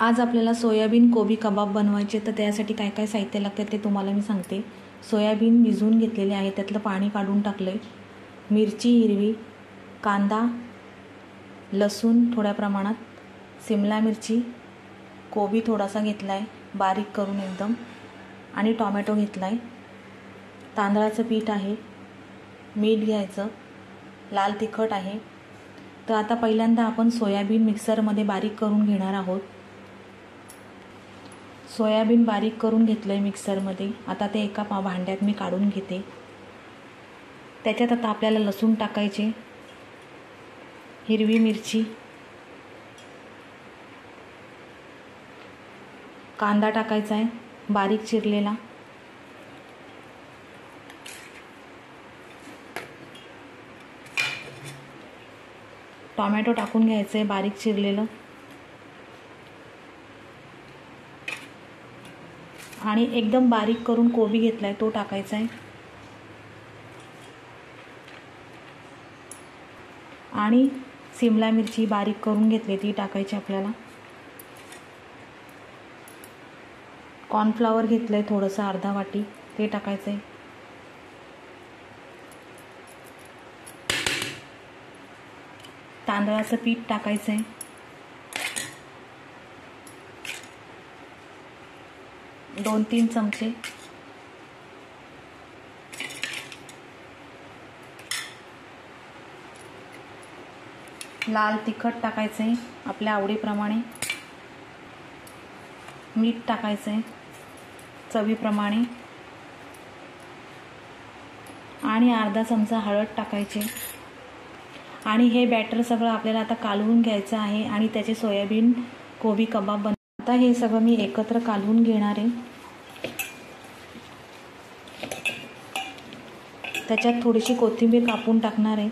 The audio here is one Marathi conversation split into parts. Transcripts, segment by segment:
आज आपल्याला सोयाबीन कोबी कबाब बनवायचे, तर त्यासाठी काय काय साहित्य लागतं ते तुम्हाला मी सांगते। सोयाबीन भिजवून घेतलेले आहे, त्यातलं पाणी काढून टाकलंय। मिरची हिरवी, कांदा, लसूण थोड्या प्रमाणात, शिमला मिरची, कोबी थोडासा घेतलाय बारीक करून एकदम, आणि टोमॅटो घेतलाय। तांदळाचं पीठ आहे, मीठ घ्यायचं, लाल तिखट आहे। तर आता पहिल्यांदा आपण सोयाबीन मिक्सरमध्ये बारीक करून घेणार आहोत। सोयाबीन बारीक करून घेतलंय मिक्सरमध्ये। आता ते एका भांड्यात मी काढून घेते। त्याच्यात आता आपल्याला लसूण टाकायचे, हिरवी मिरची, कांदा टाकायचा आहे बारीक चिरलेला, टोमॅटो टाकून घ्यायचं आहे बारीक चिरलेलं, आणि एकदम बारीक करून कोबी घेतलाय तो टाकायचा आहे, आणि शिमला मिरची बारीक करून घेतली ती टाकायची आपल्याला। कॉर्नफ्लॉवर घेतलंय थोडंसं अर्धा वाटी, ते टाकायचं आहे। तांदळाचं पीठ टाकायचं आहे, 2-3 चमचे। लाल तिखट टाकायचं आहे आपल्या आवडीप्रमाणे, मीठ टाकायचं आहे चवीप्रमाणे, आणि अर्धा चमचा हळद टाकायची। आणि हे बॅटर सगळं आपल्याला आता कालवून घ्यायचं आहे, आणि त्याचे सोयाबीन कोबी कबाब आता हे सगळं मी एकत्र कालवून घेणार आहे। त्याच्यात थोडीशी कोथिंबीर कापून टाकणार आहे।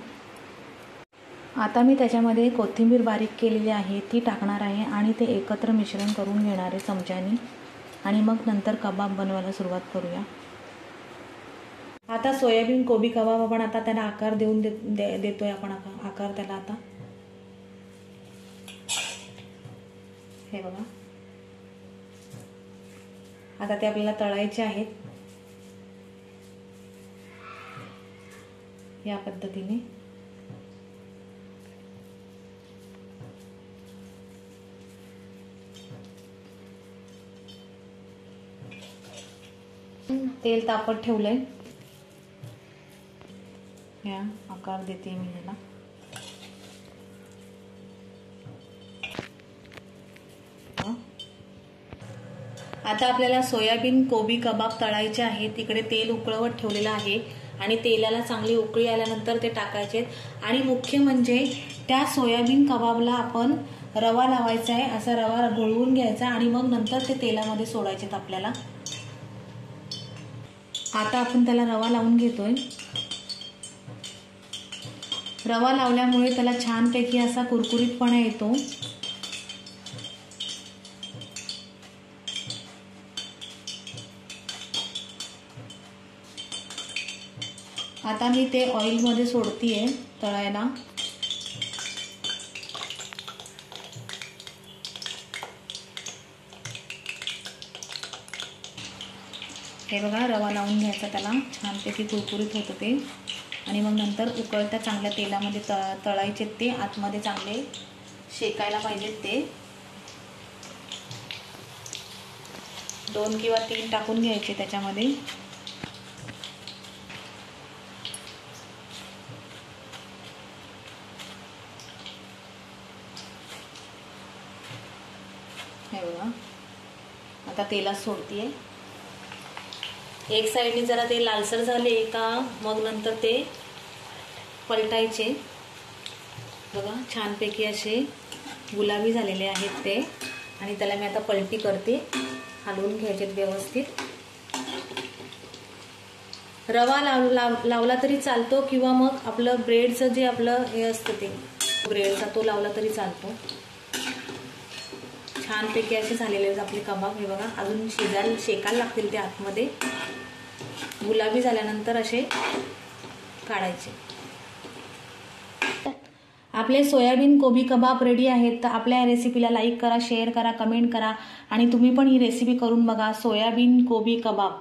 आता मी त्याच्यामध्ये कोथिंबीर बारीक केलेली आहे ती टाकणार आहे, आणि ते एकत्र मिश्रण करून घेणार आहे चमच्यानी, आणि मग नंतर कबाब बनवायला सुरुवात करूया। आता सोयाबीन कोबी कबाब आपण आता त्याला आकार देऊन देतोय आपण आकार त्याला। आता हे बघा, आता ते आपल्याला तळायचे आहेत या पद्धतीने। तेल तापत ठेवलंय, या आकार देते मी ह्याला। आता आपल्याला सोयाबीन कोबी कबाब तळायचे आहे। तिकडे तेल उकळवत ठेवलेलं आहे, आणि तेलाला चांगली उकळी आल्यानंतर ते टाकायचे। आणि मुख्य म्हणजे त्या सोयाबीन कबाबला आपण रवा लावायचा आहे, असा रवा घोळवून घ्यायचा, आणि मग नंतर ते तेलामध्ये सोडायचे आपल्याला। आता आपण त्याला रवा लावून घेतोय। रवा लावल्यामुळे त्याला छानपैकी असा कुरकुरीतपणा येतो। आता मी ते ऑइलमध्ये सोडतीये तळायला। हे बघा, रवा लावून घ्यायचा त्याला, छानपैकी कुरकुरीत होतं ते, आणि मग नंतर उकळत्या चांगल्या तेलामध्ये तळायचे ते, आतमध्ये चांगले शेकायला पाहिजेत ते। 2 किंवा 3 टाकून घ्यायचे त्याच्यामध्ये। हे बघा, आता तेलात सोडतीये। एक साईडने जरा ते लालसर झाले का मग नंतर ते पलटायचे। बघा, छानपैकी असे गुलाबी झालेले आहेत ते, आणि त्याला मी आता पलटी करते, हलवून घ्यायचे व्यवस्थित। रवा लावला तरी चालतो, किंवा मग आपलं ब्रेडचं जे आपलं हे असतं ते ब्रेडचा तो लावला तरी चालतो। छानपैकी असे झालेले आहेत आपले कबाब। हे बघा, अजून शेकायला लागतील ते आतमध्ये। गुलाबी झाल्यानंतर असे काढायचे। आपले सोयाबीन कोबी कबाब रेडी आहेत. तर आपल्या या रेसिपीला लाईक करा, शेअर करा, कमेंट करा आणि तुम्ही पण ही रेसिपी करून बघा. सोयाबीन कोबी कबाब.